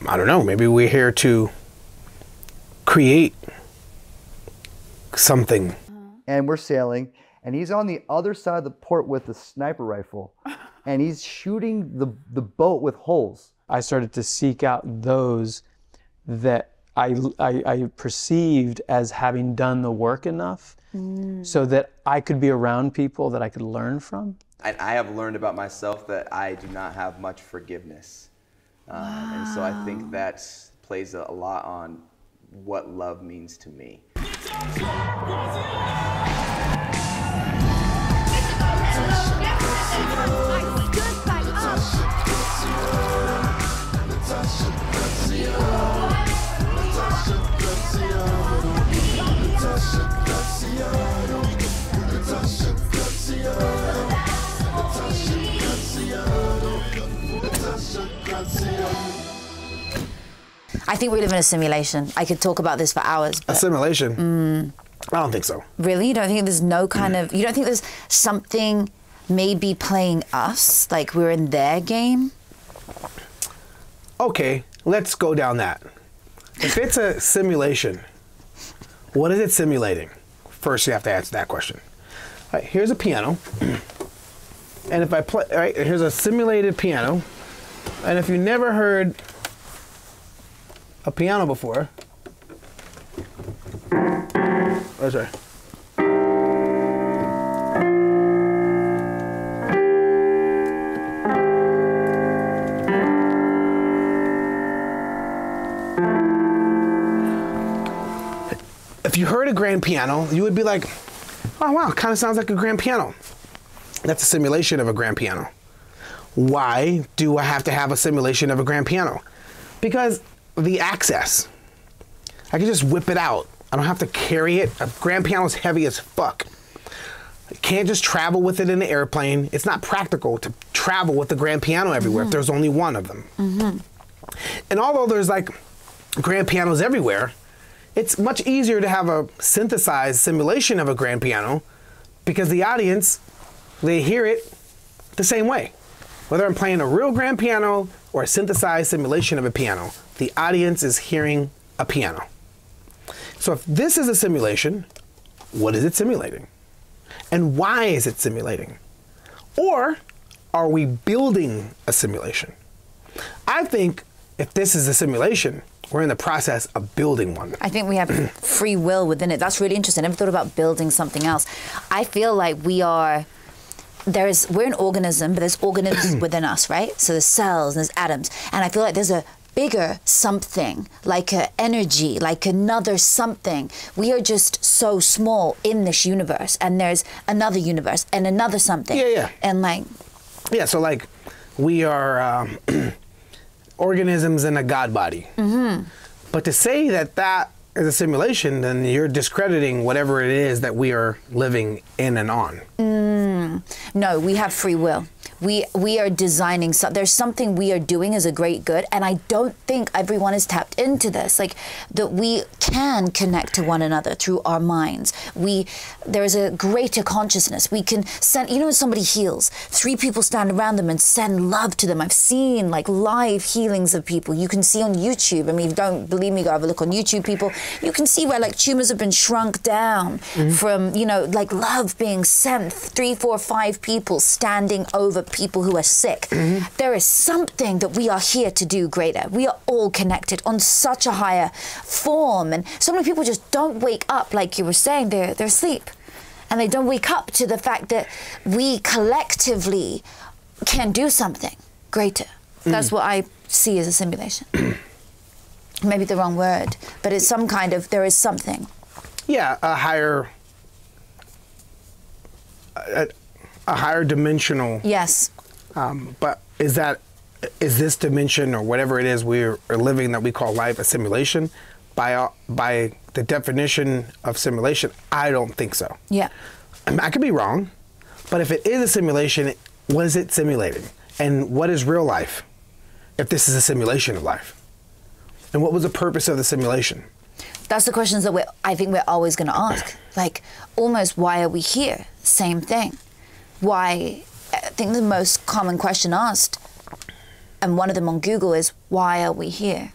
I don't know, maybe we're here to create something. And we're sailing, and he's on the other side of the port with a sniper rifle, and he's shooting the boat with holes. I started to seek out those that I perceived as having done the work enough so that I could be around people that I could learn from. I have learned about myself that I do not have much forgiveness. And so I think that plays a lot on what love means to me. I think we live in a simulation. I could talk about this for hours. A simulation? I don't think so. Really? You don't think there's no kind of, you don't think there's something maybe playing us, like we're in their game? Okay, let's go down that. If it's a simulation, what is it simulating? First, you have to answer that question. All right, here's a piano. And if I play, all right, here's a simulated piano. And if you never heard a piano before, oh, sorry. If you heard a grand piano, you would be like, oh wow, kind of sounds like a grand piano. That's a simulation of a grand piano. Why do I have to have a simulation of a grand piano? Because the access. I can just whip it out. I don't have to carry it. A grand piano is heavy as fuck. I can't just travel with it in an airplane. It's not practical to travel with the grand piano everywhere if there's only one of them. And although there's like grand pianos everywhere, it's much easier to have a synthesized simulation of a grand piano because the audience, they hear it the same way. Whether I'm playing a real grand piano or a synthesized simulation of a piano, the audience is hearing a piano. So if this is a simulation, what is it simulating? And why is it simulating? Or are we building a simulation? I think if this is a simulation, we're in the process of building one. I think we have free will within it. That's really interesting. I never thought about building something else. I feel like we're an organism, but there's organisms within us, right? So there's cells and there's atoms. And I feel like there's a bigger something, like an energy, like another something. We are just so small in this universe, and there's another universe and another something. Yeah. And like... Yeah, so like we are organisms in a God body. But to say that that is a simulation, then you're discrediting whatever it is that we are living in and on. No, we have free will. We are designing, there's something we are doing as a great good, and I don't think everyone is tapped into this, like that we can connect to one another through our minds. There's a greater consciousness. We can send, you know, when somebody heals, 3 people stand around them and send love to them. I've seen like live healings of people. You can see on YouTube. I mean, if you don't believe me, go have a look on YouTube, people. You can see where like tumors have been shrunk down from, you know, like love being sent, 3, 4, 5 people standing over people who are sick. There is something that we are here to do greater. We are all connected on such a higher form, and so many people just don't wake up, like you were saying, they're asleep, and they don't wake up to the fact that we collectively can do something greater. That's what I see as a simulation. Maybe the wrong word, but it's some kind of, there is something. Yeah, a higher dimensional. Yes. But is this dimension or whatever it is we're living that we call life a simulation? By the definition of simulation, I don't think so. Yeah. I could be wrong, but if it is a simulation, what is it simulating? And what is real life if this is a simulation of life? And what was the purpose of the simulation? That's the questions that I think we're always going to ask. Like, almost, why are we here? Same thing. Why, I think the most common question asked and one of them on Google is, why are we here?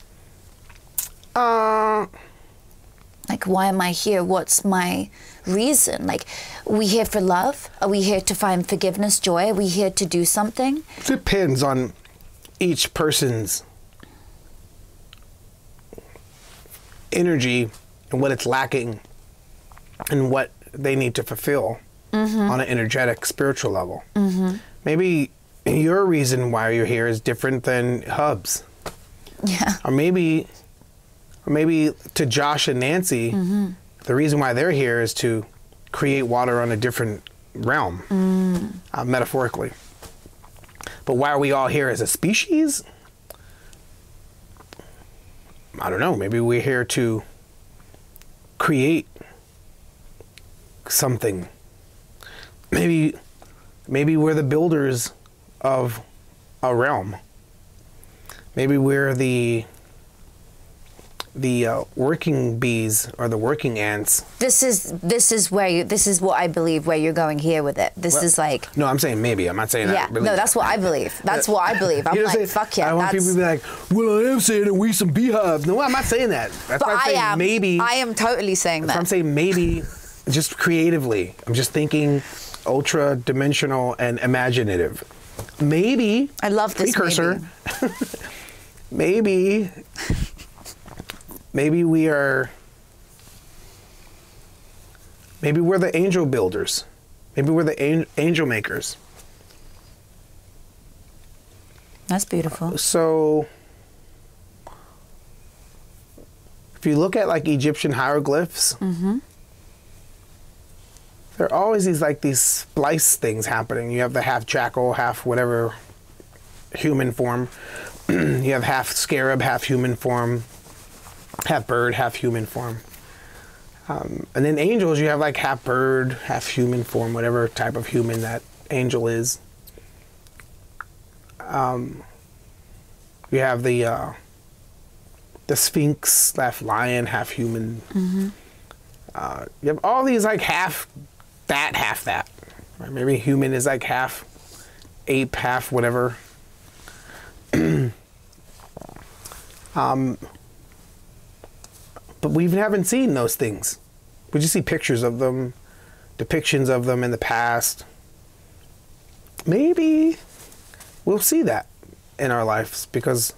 Like, why am I here? What's my reason? Like, are we here for love? Are we here to find forgiveness, joy? Are we here to do something? Depends on each person's energy and what it's lacking and what they need to fulfill on an energetic, spiritual level. Maybe your reason why you're here is different than Hub's. Yeah. Or maybe to Josh and Nancy, the reason why they're here is to create water on a different realm, metaphorically. But why are we all here as a species? I don't know. Maybe we're here to create something. Maybe we're the builders of a realm. Maybe we're the working bees or the working ants. This is what I believe where you're going here with it. This is like, No, I'm saying maybe. I'm not saying yeah, I believe. no, that's what I believe. That's what I believe. I'm You know what I'm like, saying? fuck yeah. I want people to be like, well, I am saying that we some beehives. No, I'm not saying that. That's but why I'm saying maybe. I am totally saying That's why I'm that. saying maybe, just creatively. I'm just thinking ultra dimensional and imaginative. Maybe. I love this precursor. Maybe. Maybe we're the angel builders. Maybe we're the angel makers. That's beautiful. So, if you look at like Egyptian hieroglyphs, there are always these splice things happening. You have the half jackal, half whatever human form. You have half scarab, half human form, half bird, half human form. And then angels, you have like half bird, half human form, whatever type of human that angel is. You have the Sphinx, half lion, half human. You have all these like half that, half that. Right? Maybe human is like half ape, half whatever. But we haven't seen those things. We just see pictures of them, depictions of them in the past. Maybe we'll see that in our lives because,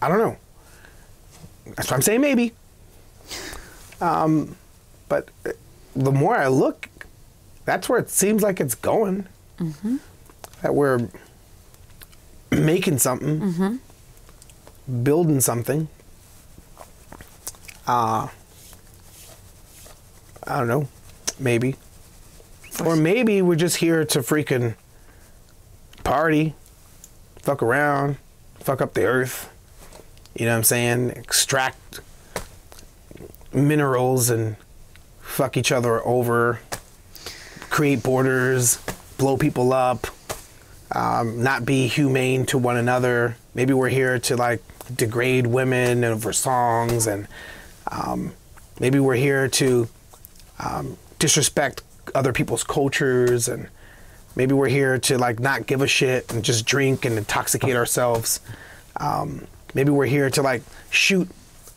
I don't know. That's why I'm saying maybe. But the more I look, that's where it seems like it's going. That we're making something, building something. I don't know, maybe. Or maybe we're just here to freaking party, fuck around, fuck up the earth. You know what I'm saying? Extract minerals and fuck each other over, create borders, blow people up, not be humane to one another. Maybe we're here to like degrade women over songs, and maybe we're here to disrespect other people's cultures, and maybe we're here to like not give a shit and just drink and intoxicate ourselves. Maybe we're here to like shoot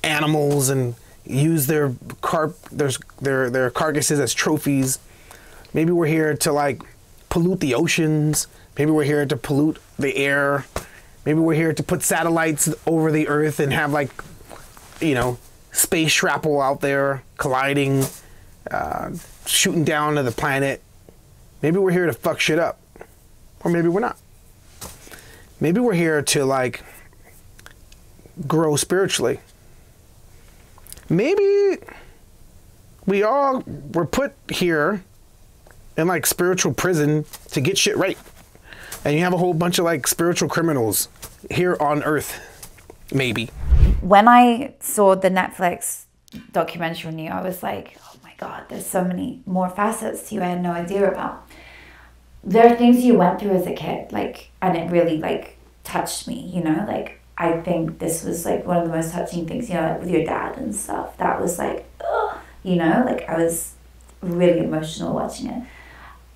animals and use their carcasses as trophies. Maybe we're here to like pollute the oceans. Maybe we're here to pollute the air. Maybe we're here to put satellites over the earth and have like, you know, space shrapnel out there colliding, shooting down to the planet. Maybe we're here to fuck shit up. Or maybe we're not. Maybe we're here to like grow spiritually. Maybe we all were put here in like spiritual prison to get shit right. And you have a whole bunch of like spiritual criminals here on earth. Maybe. When I saw the Netflix documentary on you, I was like, oh my God, there's so many more facets to you I had no idea about. There are things you went through as a kid, like, and it really like touched me, you know, like I think this was like one of the most touching things, you know, like with your dad and stuff. That was like, ugh, you know, like I was really emotional watching it.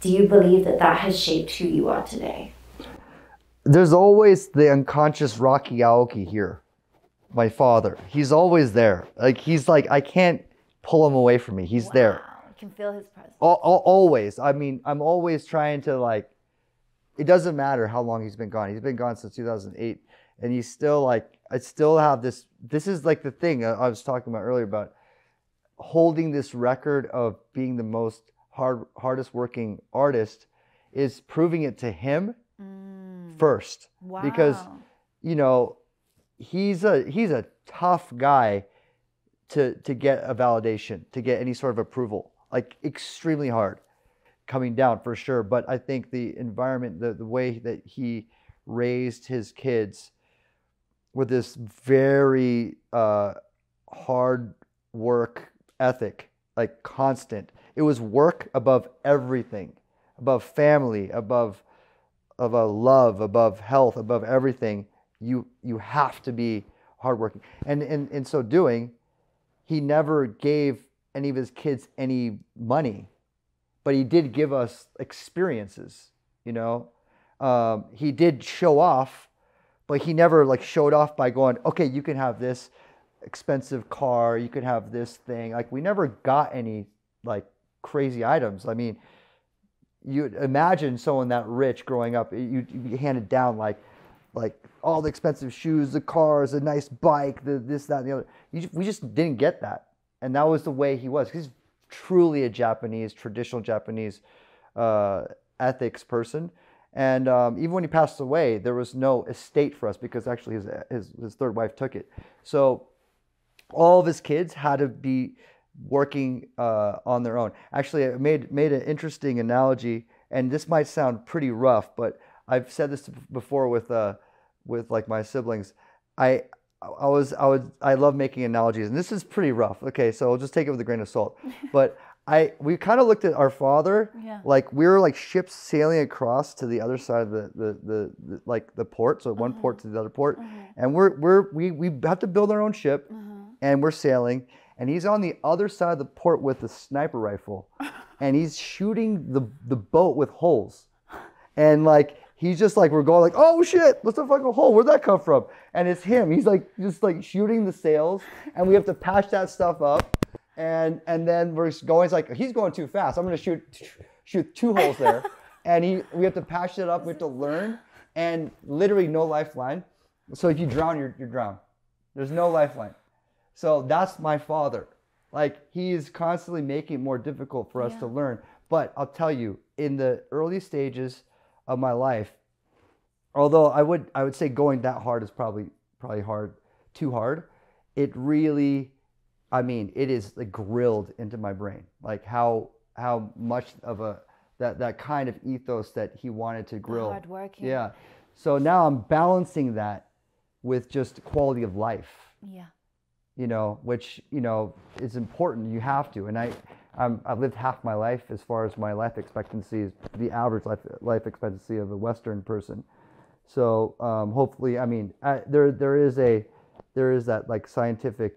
Do you believe that that has shaped who you are today? there's always the unconscious Rocky Aoki here. My father. He's always there. Like, he's like, I can't pull him away from me. He's there. You can feel his presence. Always. I mean, I'm always trying to, like, it doesn't matter how long he's been gone. He's been gone since 2008. And he's still like, I still have this. This is like the thing I was talking about earlier about holding this record of being the most hardest working artist is proving it to him first. Wow. Because, you know, he's a tough guy to get a validation, to get any sort of approval, like extremely hard coming down for sure. But I think the environment, the way that he raised his kids with this very hard work ethic, like constant. It was work above everything, above family, above love, above health, above everything. You have to be hardworking. And in so doing, he never gave any of his kids any money, but he did give us experiences, you know. He did show off, but he never like showed off by going, okay, you can have this expensive car, you can have this thing. Like, we never got any like crazy items. I mean, you imagine someone that rich growing up, you'd be handed down like all the expensive shoes, the cars, a nice bike, this, that, and the other. We just didn't get that. And that was the way he was. He's truly a Japanese, traditional Japanese ethics person. And even when he passed away, there was no estate for us because actually his third wife took it. So all of his kids had to be working on their own. Actually, I made an interesting analogy, and this might sound pretty rough, but I've said this before with like my siblings. I love making analogies, and this is pretty rough. Okay, so I'll just take it with a grain of salt. But we kind of looked at our father like we were like ships sailing across to the other side of the port, so one port to the other port, and we have to build our own ship, and we're sailing, and he's on the other side of the port with a sniper rifle, and he's shooting the boat with holes, and like he's just like, we're going like, oh shit, what's the fucking hole? Where'd that come from? And it's him. He's like just like shooting the sails, and we have to patch that stuff up. And then we're going, it's like, he's going too fast. I'm going to shoot 2 holes there. And we have to patch it up. We have to learn. And literally no lifeline. So if you drown, you're drowned. There's no lifeline. So that's my father. Like, he is constantly making it more difficult for us to learn. But I'll tell you, in the early stages of my life, although I would say going that hard is probably hard, too hard, it really, I mean, it is like grilled into my brain, like how much of that kind of ethos that he wanted to grill. Hard working. Yeah. So now I'm balancing that with just quality of life. Yeah. You know, which, you know, is important. You have to. And I've lived half my life as far as my life expectancy is the average life expectancy of a Western person. So hopefully, I mean, there is that like scientific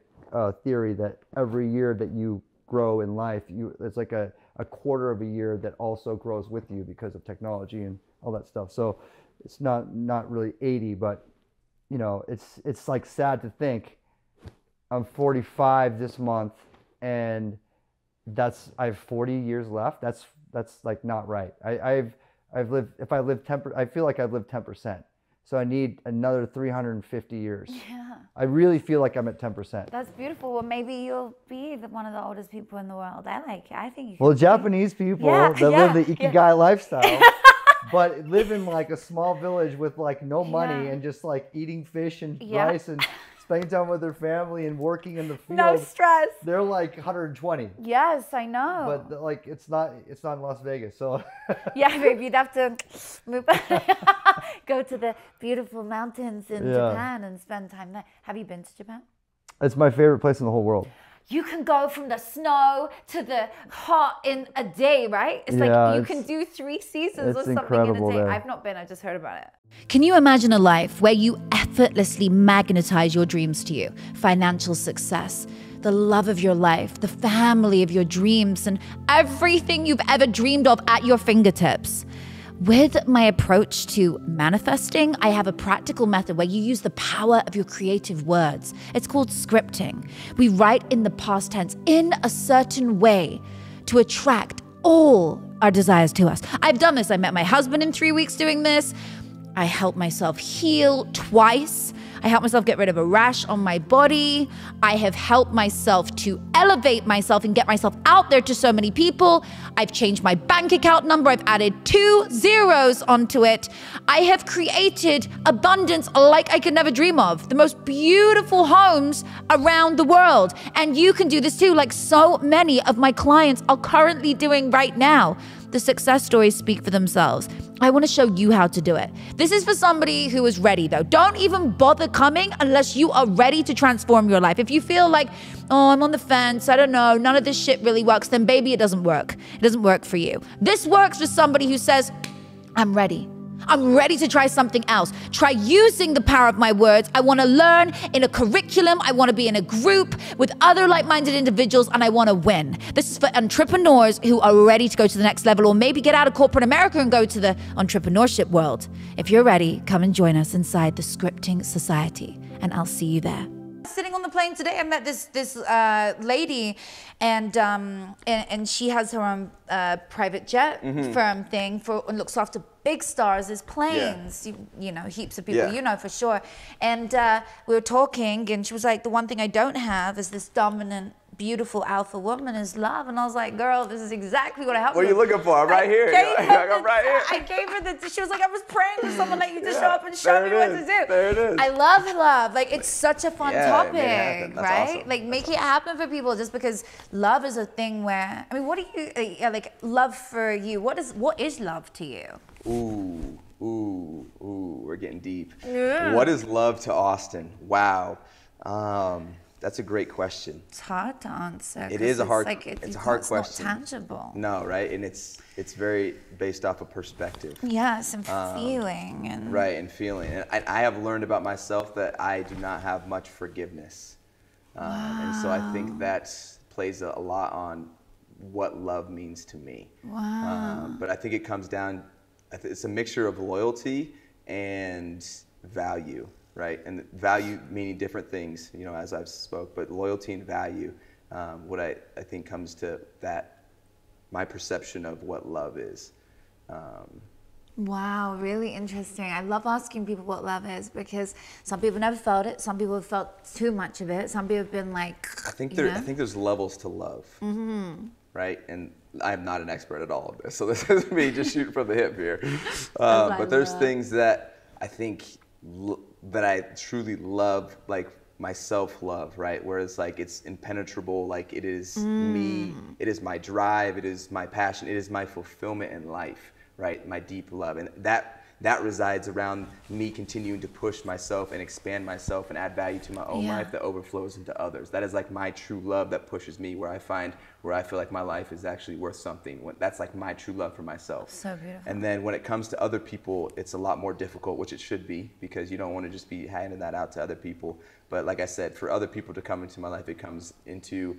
theory that every year that you grow in life, it's like a quarter of a year that also grows with you because of technology and all that stuff. So it's not really 80, but you know, it's like sad to think I'm 45 this month and I have 40 years left. That's like not right. I've lived, if I live 10%, I feel like I've lived 10%. So I need another 350 years. Yeah. I really feel like I'm at 10%. That's beautiful. Well, maybe you'll be one of the oldest people in the world. I think you Well, could be. Japanese people that live the Ikigai lifestyle, but live in like a small village with like no money and just like eating fish and rice and spending time with their family and working in the field. No stress. They're like 120. Yes, I know. But like it's not in Las Vegas, so. Yeah, maybe you'd have to move, go to the beautiful mountains in Japan and spend time there. Have you been to Japan? It's my favorite place in the whole world. You can go from the snow to the hot in a day, right? It's like you can do 3 seasons or something in a day. I've not been, I just heard about it. Can you imagine a life where you effortlessly magnetize your dreams to you? Financial success, the love of your life, the family of your dreams, and everything you've ever dreamed of at your fingertips. With my approach to manifesting, I have a practical method where you use the power of your creative words. It's called scripting. We write in the past tense in a certain way to attract all our desires to us. I've done this. I met my husband in 3 weeks doing this. I helped myself heal twice. I helped myself get rid of a rash on my body. I have helped myself to elevate myself and get myself out there to so many people. I've changed my bank account number. I've added 2 zeros onto it. I have created abundance like I could never dream of. The most beautiful homes around the world. And you can do this too, like so many of my clients are currently doing right now. The success stories speak for themselves. I want to show you how to do it. This is for somebody who is ready though. Don't even bother coming unless you are ready to transform your life. If you feel like, oh, I'm on the fence, I don't know, none of this shit really works, then baby, it doesn't work. It doesn't work for you. This works for somebody who says, I'm ready. I'm ready to try something else. Try using the power of my words. I want to learn in a curriculum. I want to be in a group with other like-minded individuals, and I want to win. This is for entrepreneurs who are ready to go to the next level, or maybe get out of corporate America and go to the entrepreneurship world. If you're ready, come and join us inside the Scripting Society, and I'll see you there. Sitting on the plane today, I met this lady, and she has her own private jet firm thing and looks after big stars as planes. Yeah. You know, heaps of people, you know for sure. And we were talking, and she was like, the one thing I don't have is this dominant, beautiful alpha woman is love. And I was like, girl, this is exactly what I have. What are you looking for? I'm right here. I'm right here. I gave her she was like, I was praying for someone like you to show up and show me what to do. There it is. I love love. Like, it's such a fun topic, right? Awesome. Like, make it happen for people, just because love is a thing where, I mean, what do you, like, love for you? What is love to you? Ooh, we're getting deep. Yeah. What is love to Austin? Wow. That's a great question. It's hard to answer. It is a hard. Like, it's a hard question. It's not tangible. No, right? And it's very based off of perspective. Yes, and feeling and. Right, and feeling. And I have learned about myself that I do not have much forgiveness, and so I think that plays a lot on what love means to me. Wow. But I think it comes down. It's a mixture of loyalty and value. Right, and value meaning different things, you know, as I've spoke, but loyalty and value, what I think comes to that, my perception of what love is. Wow, really interesting. I love asking people what love is, because some people never felt it, some people have felt too much of it, some people have been like, I think there's levels to love, right? And I'm not an expert at all of this, so this is me just shooting from the hip here. But there's things that I think that I truly love, like my self-love, right? Whereas like it's impenetrable, like it is me, it is my drive, it is my passion, it is my fulfillment in life, right? My deep love. And that resides around me continuing to push myself and expand myself and add value to my own life that overflows into others. That is like my true love that pushes me, where I feel like my life is actually worth something. That's like my true love for myself. So beautiful. And then when it comes to other people, it's a lot more difficult, which it should be, because you don't want to just be handing that out to other people. But like I said, for other people to come into my life, it comes into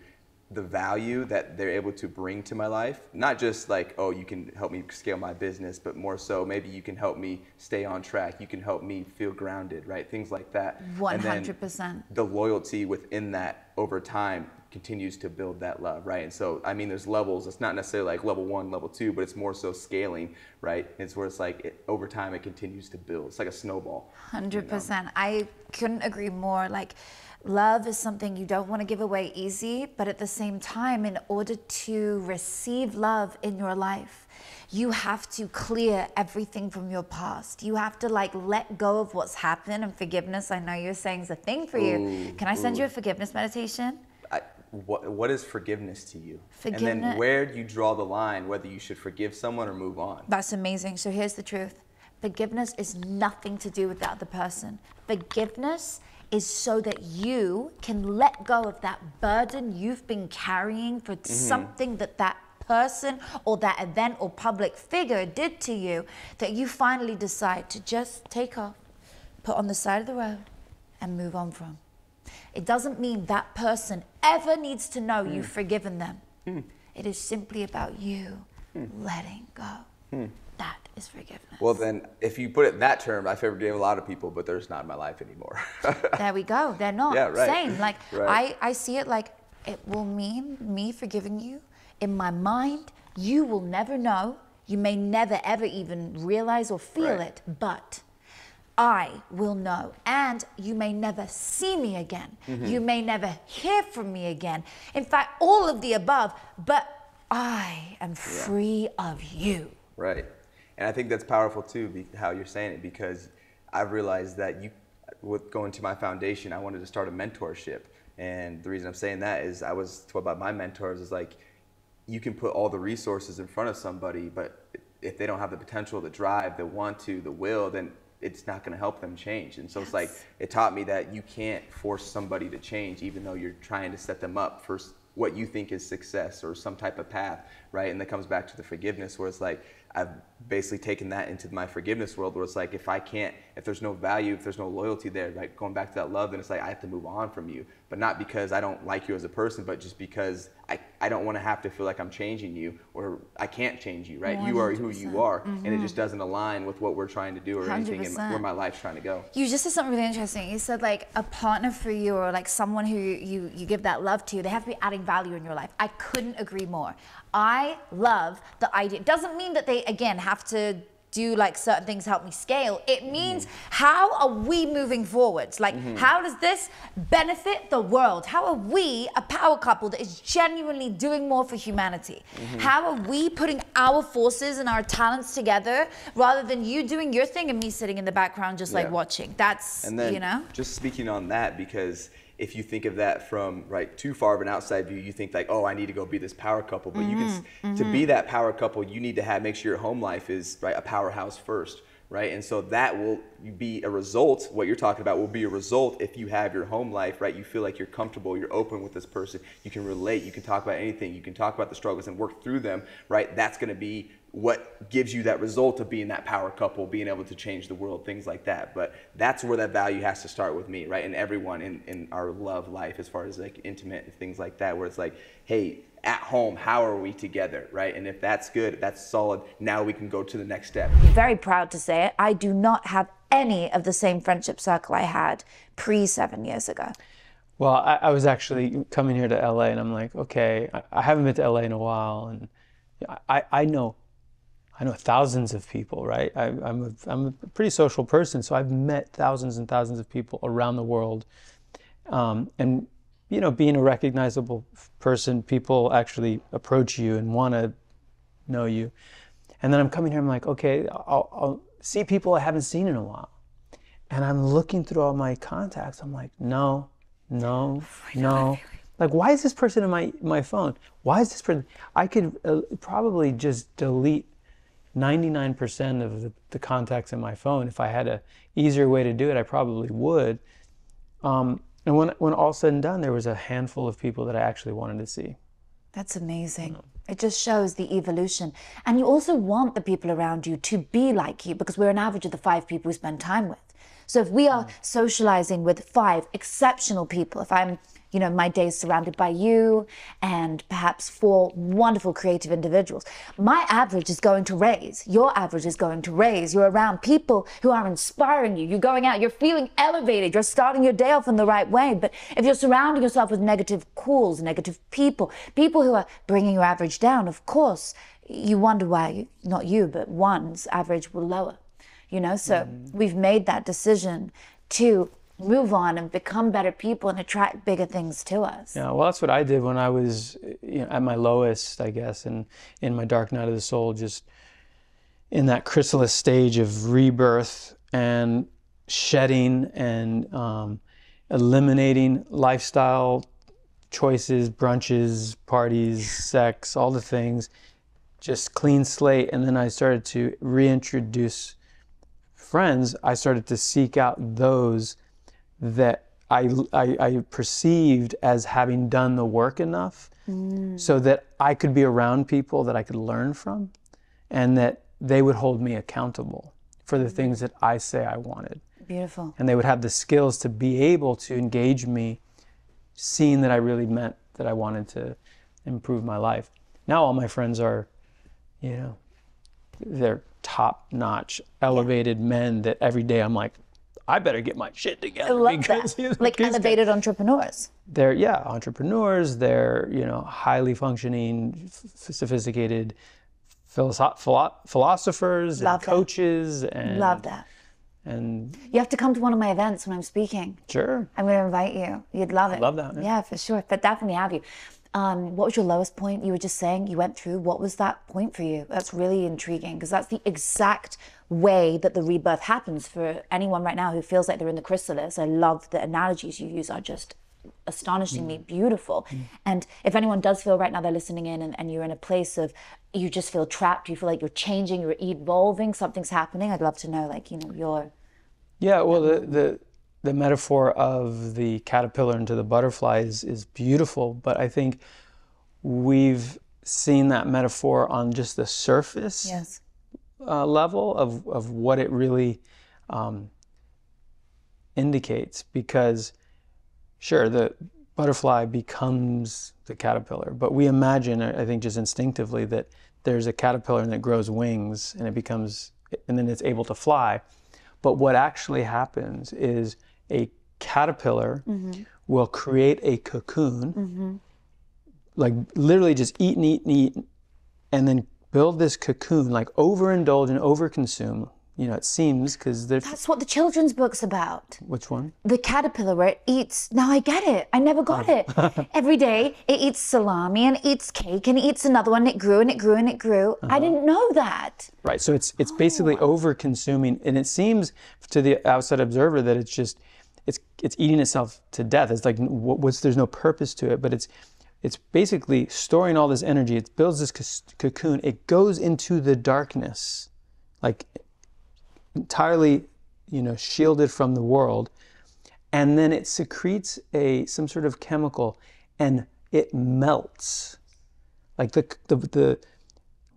the value that they're able to bring to my life. Not just like, oh, you can help me scale my business, but more so maybe you can help me stay on track. You can help me feel grounded, right? Things like that. 100%. The loyalty within that over time continues to build that love, right? And so, I mean, there's levels. It's not necessarily like level 1, level 2, but it's more so scaling, right? It's where it's like over time it continues to build. It's like a snowball. 100%. You know? I couldn't agree more. Like, love is something you don't want to give away easy, but at the same time, in order to receive love in your life, you have to clear everything from your past. You have to like let go of what's happened, and forgiveness, I know you're saying, is a thing for you. Can I send you a forgiveness meditation? What is forgiveness to you? Forgiveness. And then where do you draw the line, whether you should forgive someone or move on? That's amazing. So here's the truth. Forgiveness is nothing to do with the other person. Forgiveness is so that you can let go of that burden you've been carrying for something that person or that event or public figure did to you, that you finally decide to just take off, put on the side of the road, and move on from. It doesn't mean that person ever needs to know you've forgiven them. It is simply about you letting go. that is forgiveness. Well, then, if you put it in that term, I forgive a lot of people, but they're just not in my life anymore. There we go. They're not. Yeah, right. Same. Like, Right. I see it like it will mean me forgiving you. In my mind, you will never know. You may never, ever even realize or feel Right. it, but I will know. And you may never see me again. You may never hear from me again. In fact, all of the above, but I am free of you. Right. And I think that's powerful too, how you're saying it, because I've realized that with going to my foundation, I wanted to start a mentorship. And the reason I'm saying that is I was told by my mentors is like, you can put all the resources in front of somebody, but if they don't have the potential, the drive, the want to, the will, then it's not going to help them change. And so it's like, it taught me that you can't force somebody to change, even though you're trying to set them up for what you think is success or some type of path, right? And that comes back to the forgiveness, where it's like, I've basically taken that into my forgiveness world, where it's like, if there's no value, if there's no loyalty there, like going back to that love, then it's like, I have to move on from you. But not because I don't like you as a person, but just because I don't want to have to feel like I'm changing you, or I can't change you, right? 100%. You are who you are, and it just doesn't align with what we're trying to do or anything in where my life's trying to go. You just said something really interesting. You said like a partner for you, or like someone who you give that love to, they have to be adding value in your life. I couldn't agree more. I love the idea. It doesn't mean that they, again, have to do like certain things help me scale. It means how are we moving forwards? Like how does this benefit the world? How are we a power couple that is genuinely doing more for humanity? How are we putting our forces and our talents together rather than you doing your thing and me sitting in the background just like watching? That's, and then, you know? Just speaking on that, because if you think of that from too far of an outside view, you think like, oh, I need to go be this power couple. But you can, to be that power couple, you need to make sure your home life is a powerhouse first, right? And so that will be a result. What you're talking about will be a result if you have your home life, right? You feel like you're comfortable, you're open with this person, you can relate, you can talk about anything, you can talk about the struggles and work through them, right? That's going to be what gives you that result of being that power couple, being able to change the world, things like that. But that's where that value has to start with me, right? And everyone in our love life, as far as like intimate and things like that, where it's like, hey, at home, how are we together, right? And if that's good, that's solid, now we can go to the next step. I'm very proud to say it. I do not have any of the same friendship circle I had pre-7 years ago. Well, I was actually coming here to LA, and I'm like, okay, I haven't been to LA in a while, and I know thousands of people, right? I'm a pretty social person, so I've met thousands and thousands of people around the world. And, you know, being a recognizable person, people actually approach you and want to know you. And then I'm coming here, I'm like, okay, I'll see people I haven't seen in a while. And I'm looking through all my contacts. I'm like, no. Like, why is this person in my phone? Why is this person? I could probably just delete 99% of the contacts in my phone. If I had a easier way to do it, I probably would. And when all said and done, there was a handful of people that I actually wanted to see. That's amazing. It just shows the evolution. And you also want the people around you to be like you, because we're an average of the 5 people we spend time with. So if we are socializing with 5 exceptional people, if I'm, you know, my day is surrounded by you and perhaps 4 wonderful creative individuals, my average is going to raise. Your average is going to raise. You're around people who are inspiring you. You're going out, you're feeling elevated. You're starting your day off in the right way. But if you're surrounding yourself with negative calls, negative people who are bringing your average down, of course, you wonder why, not you, but one's average will lower. You know, so we've made that decision to move on and become better people and attract bigger things to us. Yeah, well, that's what I did when I was, you know, at my lowest, I guess, and in my dark night of the soul, just in that chrysalis stage of rebirth and shedding and eliminating lifestyle choices, brunches, parties, sex, all the things, just clean slate. And then I started to reintroduce friends. I started to seek out those that I perceived as having done the work enough so that I could be around people that I could learn from, and that they would hold me accountable for the things that I say I wanted. Beautiful. And they would have the skills to be able to engage me, seeing that I really meant that I wanted to improve my life. Now all my friends are, you know, they're top-notch, elevated men that every day I'm like, I better get my shit together. I love that. Like elevated entrepreneurs. They're, yeah, entrepreneurs. They're, you know, highly functioning, sophisticated philosophers and coaches. And love that. And you have to come to one of my events when I'm speaking. Sure. I'm going to invite you. You'd love it. Love that. Yeah, for sure. But definitely have you. What was your lowest point? You were just saying you went through. What was that point for you? That's really intriguing because that's the exact way that the rebirth happens for anyone right now who feels like they're in the chrysalis. I love the analogies you use are just astonishingly beautiful. And if anyone does feel right now they're listening in and you're in a place of you just feel trapped, you feel like you're changing, you're evolving, something's happening, I'd love to know, like, you know, your... Yeah, well, the metaphor of the caterpillar into the butterfly is beautiful, but I think we've seen that metaphor on just the surface Yes. Level of what it really indicates, because sure, the butterfly becomes the caterpillar, but we imagine, I think just instinctively, that there's a caterpillar and it grows wings and it becomes, and then it's able to fly. But what actually happens is a caterpillar will create a cocoon, like literally just eat and eat and eat, and then build this cocoon, like overindulge and overconsume. You know, it seems, because That's what the children's book's about. Which one? The caterpillar where it eats, now I get it, I never got it. Every day it eats salami and it eats cake and it eats another one, and it grew and it grew and it grew. I didn't know that. Right, so it's basically over-consuming, and it seems to the outside observer that it's just, it's eating itself to death. It's like, there's no purpose to it, but it's basically storing all this energy. It builds this cocoon, it goes into the darkness, like entirely, you know, shielded from the world, and then it secretes some sort of chemical, and it melts. Like the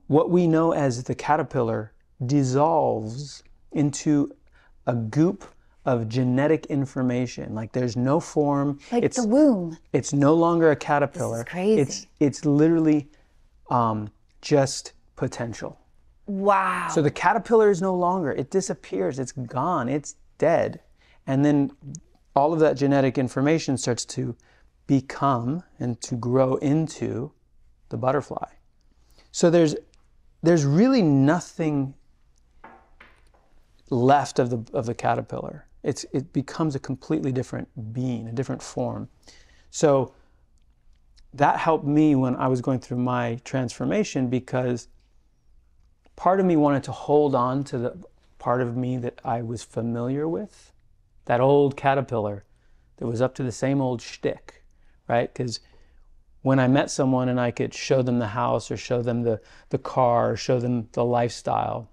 what we know as the caterpillar dissolves into a goop of genetic information. Like there's no form. Like the womb. It's no longer a caterpillar. This is crazy. It's literally just potential. Wow. So the caterpillar is no longer, it disappears, it's gone, it's dead. And then all of that genetic information starts to become and to grow into the butterfly. So there's really nothing left of the caterpillar. It becomes a completely different being, a different form. So that helped me when I was going through my transformation, because part of me wanted to hold on to the part of me that I was familiar with, that old caterpillar that was up to the same old shtick, right? Because when I met someone and I could show them the house or show them the car or show them the lifestyle,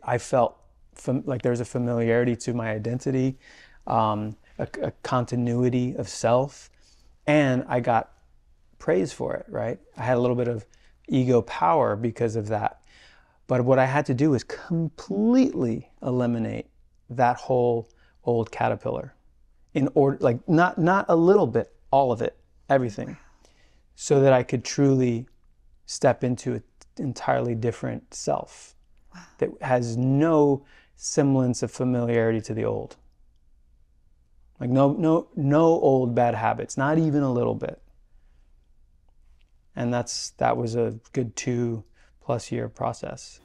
I felt like there was a familiarity to my identity, a continuity of self, and I got praise for it, right? I had a little bit of ego power because of that. But what I had to do was completely eliminate that whole old caterpillar, in order, like not a little bit, all of it, everything, so that I could truly step into an entirely different self that has no semblance of familiarity to the old. Like no old bad habits, not even a little bit. And that was a good 2+ year process.